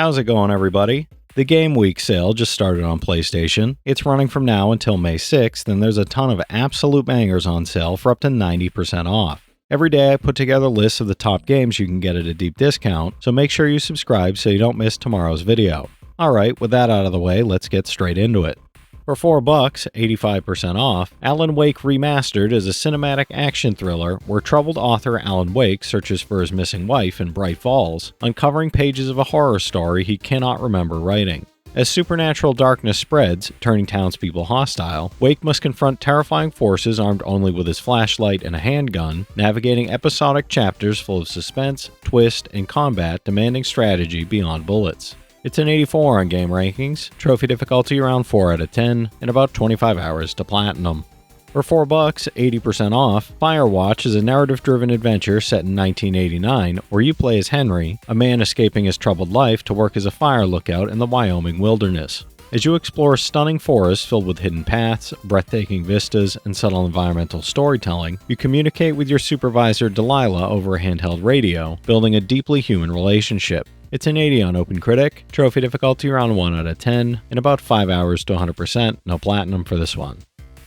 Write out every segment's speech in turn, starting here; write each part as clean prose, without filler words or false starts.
How's it going, everybody? The Game Week sale just started on PlayStation. It's running from now until May 6th, and there's a ton of absolute bangers on sale for up to 90% off. Every day I put together lists of the top games you can get at a deep discount, so make sure you subscribe so you don't miss tomorrow's video. Alright, with that out of the way, let's get straight into it. For $4, 85% off, Alan Wake Remastered is a cinematic action thriller where troubled author Alan Wake searches for his missing wife in Bright Falls, uncovering pages of a horror story he cannot remember writing. As supernatural darkness spreads, turning townspeople hostile, Wake must confront terrifying forces armed only with his flashlight and a handgun, navigating episodic chapters full of suspense, twist, and combat demanding strategy beyond bullets. It's an 84 on game rankings, trophy difficulty around 4 out of 10, and about 25 hours to platinum. For $4, 80% off, Firewatch is a narrative-driven adventure set in 1989 where you play as Henry, a man escaping his troubled life to work as a fire lookout in the Wyoming wilderness. As you explore stunning forests filled with hidden paths, breathtaking vistas, and subtle environmental storytelling, you communicate with your supervisor Delilah over a handheld radio, building a deeply human relationship. It's an 80 on OpenCritic, trophy difficulty around 1 out of 10, and about 5 hours to 100%, no platinum for this one.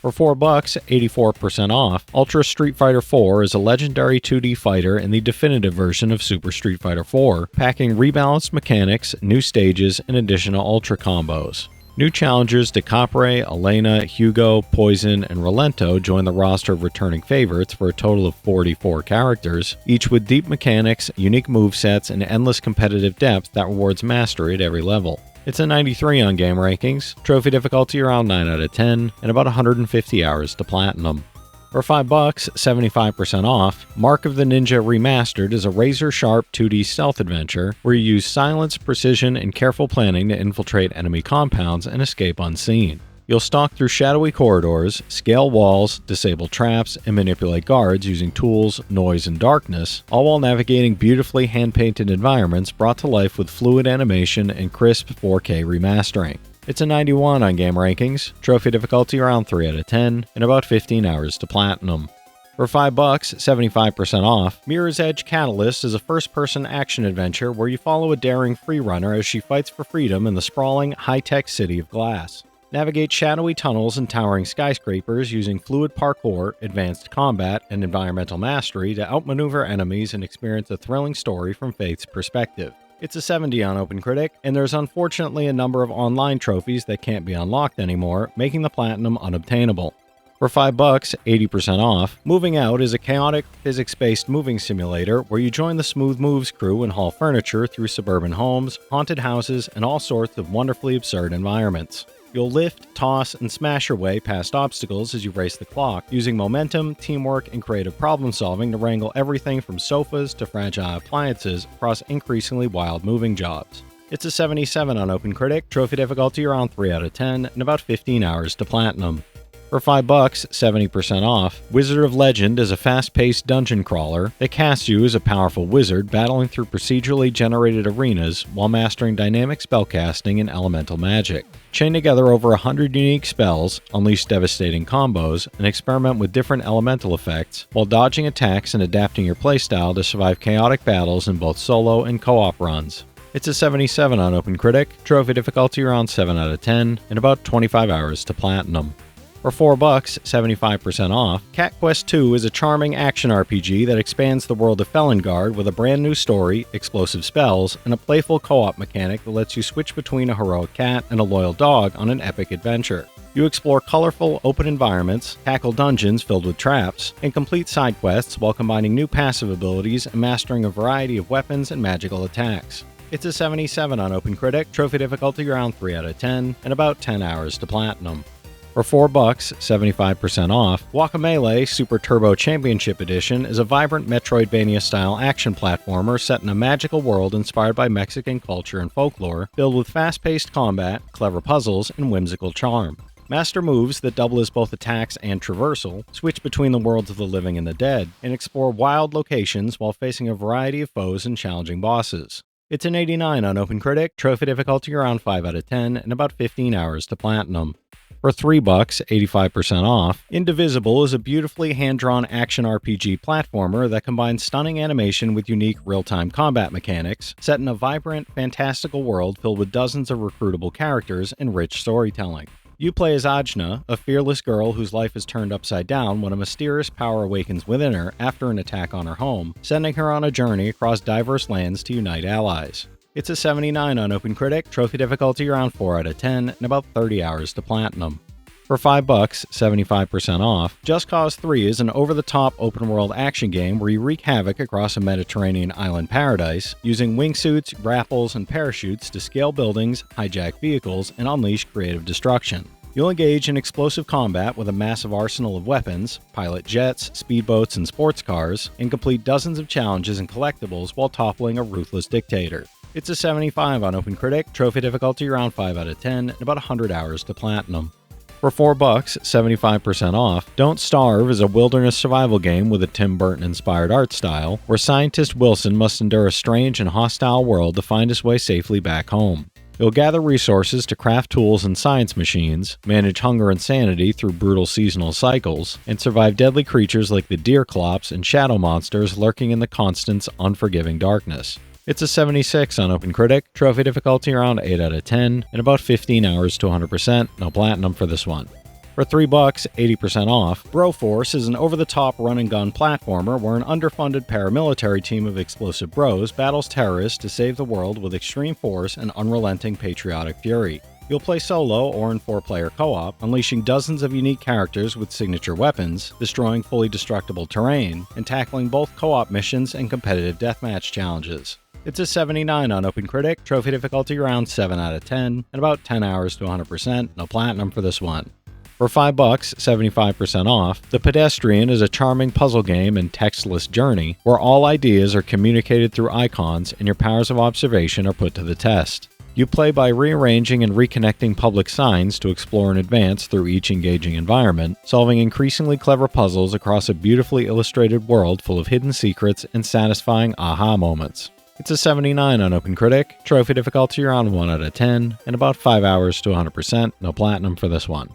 For $4, 84% off, Ultra Street Fighter 4 is a legendary 2D fighter and the definitive version of Super Street Fighter 4, packing rebalanced mechanics, new stages, and additional Ultra combos. New challengers DeCapre, Elena, Hugo, Poison, and Rolento join the roster of returning favorites for a total of 44 characters, each with deep mechanics, unique movesets, and endless competitive depth that rewards mastery at every level. It's a 93 on game rankings, trophy difficulty around 9 out of 10, and about 150 hours to platinum. For $5, 75% off, Mark of the Ninja Remastered is a razor-sharp 2D stealth adventure where you use silence, precision, and careful planning to infiltrate enemy compounds and escape unseen. You'll stalk through shadowy corridors, scale walls, disable traps, and manipulate guards using tools, noise, and darkness, all while navigating beautifully hand-painted environments brought to life with fluid animation and crisp 4K remastering. It's a 91 on game rankings, trophy difficulty around 3 out of 10, and about 15 hours to platinum. For $5, 75% off, Mirror's Edge Catalyst is a first-person action adventure where you follow a daring freerunner as she fights for freedom in the sprawling, high-tech city of glass. Navigate shadowy tunnels and towering skyscrapers using fluid parkour, advanced combat, and environmental mastery to outmaneuver enemies and experience a thrilling story from Faith's perspective. It's a 70 on OpenCritic, and there's unfortunately a number of online trophies that can't be unlocked anymore, making the platinum unobtainable. For $5, 80% off, Moving Out is a chaotic, physics-based moving simulator where you join the Smooth Moves crew and haul furniture through suburban homes, haunted houses, and all sorts of wonderfully absurd environments. You'll lift, toss, and smash your way past obstacles as you race the clock, using momentum, teamwork, and creative problem-solving to wrangle everything from sofas to fragile appliances across increasingly wild moving jobs. It's a 77 on OpenCritic, trophy difficulty around 3 out of 10, and about 15 hours to platinum. For $5, 70% off, Wizard of Legend is a fast-paced dungeon crawler that casts you as a powerful wizard battling through procedurally generated arenas while mastering dynamic spellcasting and elemental magic. Chain together over 100 unique spells, unleash devastating combos, and experiment with different elemental effects while dodging attacks and adapting your playstyle to survive chaotic battles in both solo and co-op runs. It's a 77 on OpenCritic, trophy difficulty around 7 out of 10, and about 25 hours to platinum. For $4, 75% off, Cat Quest 2 is a charming action RPG that expands the world of Felongard with a brand new story, explosive spells, and a playful co-op mechanic that lets you switch between a heroic cat and a loyal dog on an epic adventure. You explore colorful, open environments, tackle dungeons filled with traps, and complete side quests while combining new passive abilities and mastering a variety of weapons and magical attacks. It's a 77 on OpenCritic, trophy difficulty around 3 out of 10, and about 10 hours to platinum. For $4, 75% off, Guacamelee Super Turbo Championship Edition is a vibrant Metroidvania-style action platformer set in a magical world inspired by Mexican culture and folklore, filled with fast-paced combat, clever puzzles, and whimsical charm. Master moves that double as both attacks and traversal, switch between the worlds of the living and the dead, and explore wild locations while facing a variety of foes and challenging bosses. It's an 89 on OpenCritic, trophy difficulty around 5 out of 10, and about 15 hours to platinum. For $3, 85% off, Indivisible is a beautifully hand-drawn action RPG platformer that combines stunning animation with unique real-time combat mechanics, set in a vibrant, fantastical world filled with dozens of recruitable characters and rich storytelling. You play as Ajna, a fearless girl whose life is turned upside down when a mysterious power awakens within her after an attack on her home, sending her on a journey across diverse lands to unite allies. It's a 79 on OpenCritic, trophy difficulty around 4 out of 10, and about 30 hours to platinum. For $5, 75% off, Just Cause 3 is an over-the-top open-world action game where you wreak havoc across a Mediterranean island paradise, using wingsuits, grapples, and parachutes to scale buildings, hijack vehicles, and unleash creative destruction. You'll engage in explosive combat with a massive arsenal of weapons, pilot jets, speedboats, and sports cars, and complete dozens of challenges and collectibles while toppling a ruthless dictator. It's a 75 on OpenCritic, trophy difficulty around 5 out of 10, and about 100 hours to platinum. For $4, 75% off, Don't Starve is a wilderness survival game with a Tim Burton-inspired art style, where scientist Wilson must endure a strange and hostile world to find his way safely back home. You'll gather resources to craft tools and science machines, manage hunger and sanity through brutal seasonal cycles, and survive deadly creatures like the Deerclops and shadow monsters lurking in the constant's unforgiving darkness. It's a 76 on OpenCritic, trophy difficulty around 8 out of 10, and about 15 hours to 100%, no platinum for this one. For $3, 80% off, Broforce is an over-the-top run-and-gun platformer where an underfunded paramilitary team of explosive bros battles terrorists to save the world with extreme force and unrelenting patriotic fury. You'll play solo or in 4-player co-op, unleashing dozens of unique characters with signature weapons, destroying fully destructible terrain, and tackling both co-op missions and competitive deathmatch challenges. It's a 79 on OpenCritic, trophy difficulty around 7 out of 10, and about 10 hours to 100%, no platinum for this one. For $5, 75% off, The Pedestrian is a charming puzzle game and textless journey where all ideas are communicated through icons and your powers of observation are put to the test. You play by rearranging and reconnecting public signs to explore and advance through each engaging environment, solving increasingly clever puzzles across a beautifully illustrated world full of hidden secrets and satisfying aha moments. It's a 79 on OpenCritic, trophy difficulty around 1 out of 10, and about 5 hours to 100%, no platinum for this one.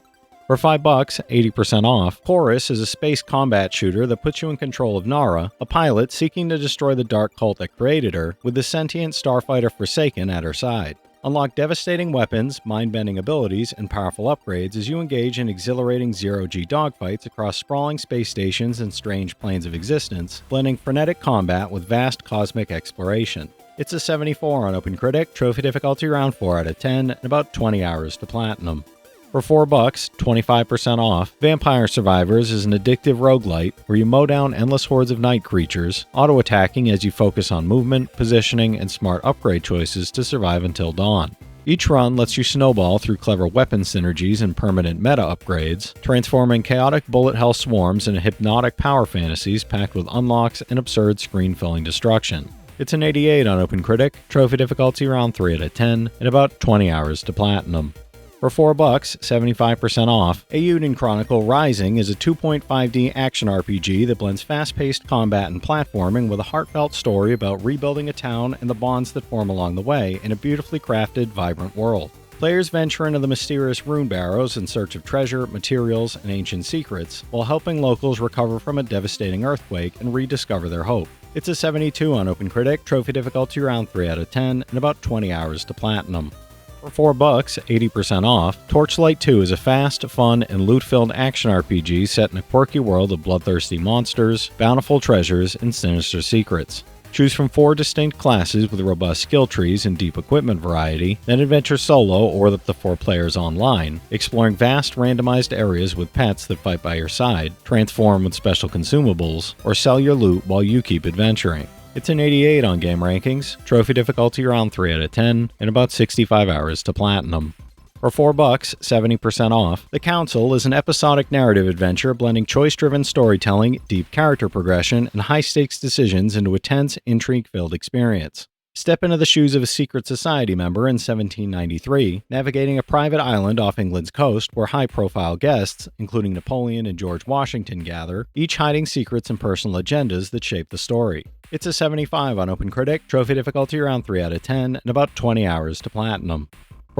For $5, 80% off, Chorus is a space combat shooter that puts you in control of Nara, a pilot seeking to destroy the dark cult that created her, with the sentient starfighter Forsaken at her side. Unlock devastating weapons, mind-bending abilities, and powerful upgrades as you engage in exhilarating zero-G dogfights across sprawling space stations and strange planes of existence, blending frenetic combat with vast cosmic exploration. It's a 74 on OpenCritic, trophy difficulty around 4 out of 10, and about 20 hours to platinum. For $4, 25% off, Vampire Survivors is an addictive roguelite where you mow down endless hordes of night creatures, auto-attacking as you focus on movement, positioning, and smart upgrade choices to survive until dawn. Each run lets you snowball through clever weapon synergies and permanent meta upgrades, transforming chaotic bullet hell swarms into hypnotic power fantasies packed with unlocks and absurd screen-filling destruction. It's an 88 on OpenCritic, trophy difficulty around 3 out of 10, and about 20 hours to platinum. For $4, 75% off, Eiyuden Chronicle Rising is a 2.5D action RPG that blends fast-paced combat and platforming with a heartfelt story about rebuilding a town and the bonds that form along the way in a beautifully crafted, vibrant world. Players venture into the mysterious rune barrows in search of treasure, materials, and ancient secrets, while helping locals recover from a devastating earthquake and rediscover their hope. It's a 72 on OpenCritic, trophy difficulty around 3 out of 10, and about 20 hours to platinum. For $4, 80% off, Torchlight 2 is a fast, fun, and loot-filled action RPG set in a quirky world of bloodthirsty monsters, bountiful treasures, and sinister secrets. Choose from 4 distinct classes with robust skill trees and deep equipment variety, then adventure solo or with the 4 players online, exploring vast randomized areas with pets that fight by your side, transform with special consumables, or sell your loot while you keep adventuring. It's an 88 on Game Rankings, trophy difficulty around 3 out of 10, and about 65 hours to platinum. For $4, 70% off, The Council is an episodic narrative adventure blending choice-driven storytelling, deep character progression, and high-stakes decisions into a tense, intrigue-filled experience. Step into the shoes of a secret society member in 1793, navigating a private island off England's coast where high-profile guests, including Napoleon and George Washington, gather, each hiding secrets and personal agendas that shape the story. It's a 75 on OpenCritic, trophy difficulty around 3 out of 10, and about 20 hours to platinum.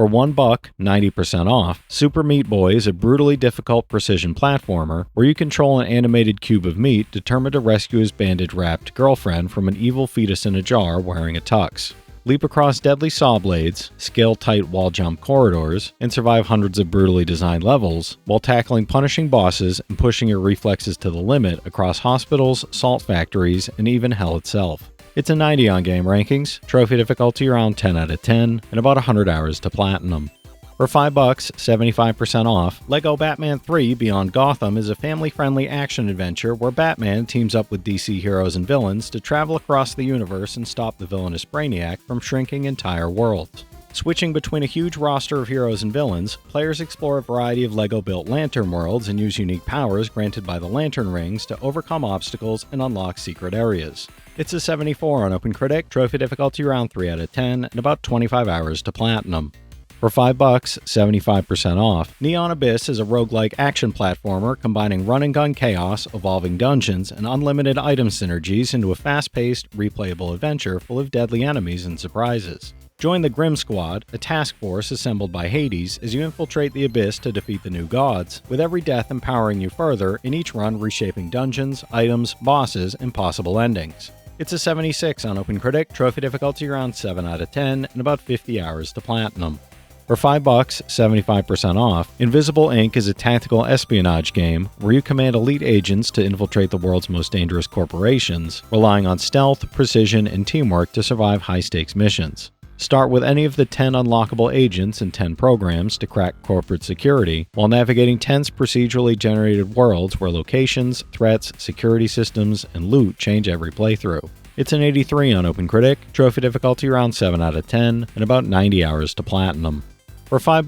For $1, 90% off, Super Meat Boy is a brutally difficult precision platformer where you control an animated cube of meat determined to rescue his bandage-wrapped girlfriend from an evil fetus in a jar wearing a tux. Leap across deadly saw blades, scale tight wall jump corridors, and survive hundreds of brutally designed levels, while tackling punishing bosses and pushing your reflexes to the limit across hospitals, salt factories, and even hell itself. It's a 90 on game rankings, trophy difficulty around 10 out of 10, and about 100 hours to platinum. For $5, 75% off, LEGO Batman 3 Beyond Gotham is a family-friendly action adventure where Batman teams up with DC heroes and villains to travel across the universe and stop the villainous Brainiac from shrinking entire worlds. Switching between a huge roster of heroes and villains, players explore a variety of LEGO-built lantern worlds and use unique powers granted by the lantern rings to overcome obstacles and unlock secret areas. It's a 74 on OpenCritic, trophy difficulty around 3 out of 10, and about 25 hours to platinum. For $5, 75% off, Neon Abyss is a roguelike action platformer combining run-and-gun chaos, evolving dungeons, and unlimited item synergies into a fast-paced, replayable adventure full of deadly enemies and surprises. Join the Grim Squad, a task force assembled by Hades, as you infiltrate the Abyss to defeat the new gods, with every death empowering you further, in each run reshaping dungeons, items, bosses, and possible endings. It's a 76 on OpenCritic, trophy difficulty around 7 out of 10, and about 50 hours to platinum. For $5, 75% off, Indivisible Inc. is a tactical espionage game where you command elite agents to infiltrate the world's most dangerous corporations, relying on stealth, precision, and teamwork to survive high-stakes missions. Start with any of the 10 unlockable agents and 10 programs to crack corporate security, while navigating tense procedurally generated worlds where locations, threats, security systems, and loot change every playthrough. It's an 83 on OpenCritic, trophy difficulty around 7 out of 10, and about 90 hours to platinum. For $5,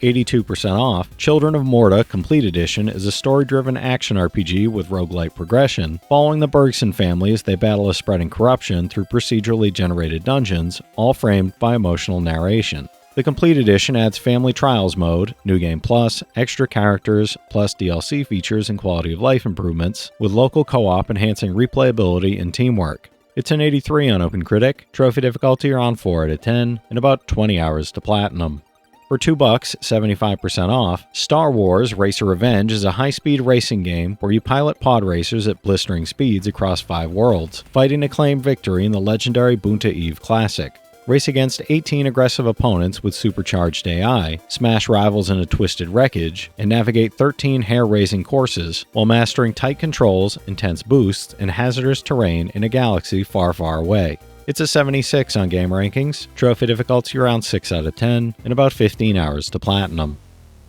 82% off, Children of Morta Complete Edition is a story-driven action RPG with roguelike progression, following the Bergson family as they battle a spreading corruption through procedurally generated dungeons, all framed by emotional narration. The Complete Edition adds Family Trials mode, New Game Plus, extra characters, plus DLC features and quality of life improvements, with local co-op enhancing replayability and teamwork. It's an 83 on OpenCritic, trophy difficulty around 4 out of 10, and about 20 hours to platinum. For $2, 75% off, Star Wars Racer Revenge is a high-speed racing game where you pilot pod racers at blistering speeds across 5 worlds, fighting to claim victory in the legendary Bunta Eve Classic. Race against 18 aggressive opponents with supercharged AI, smash rivals in a twisted wreckage, and navigate 13 hair-raising courses while mastering tight controls, intense boosts, and hazardous terrain in a galaxy far, far away. It's a 76 on game rankings, trophy difficulty around 6 out of 10, and about 15 hours to platinum.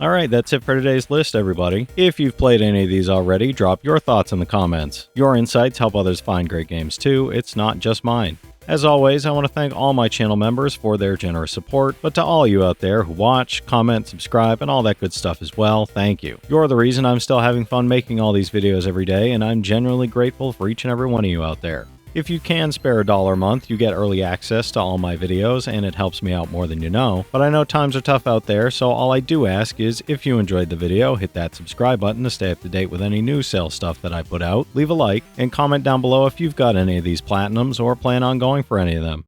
Alright, that's it for today's list, everybody. If you've played any of these already, drop your thoughts in the comments. Your insights help others find great games too, it's not just mine. As always, I want to thank all my channel members for their generous support, but to all you out there who watch, comment, subscribe, and all that good stuff as well, thank you. You're the reason I'm still having fun making all these videos every day, and I'm genuinely grateful for each and every one of you out there. If you can spare $1 a month, you get early access to all my videos, and it helps me out more than you know. But I know times are tough out there, so all I do ask is, if you enjoyed the video, hit that subscribe button to stay up to date with any new sale stuff that I put out, leave a like, and comment down below if you've got any of these platinums or plan on going for any of them.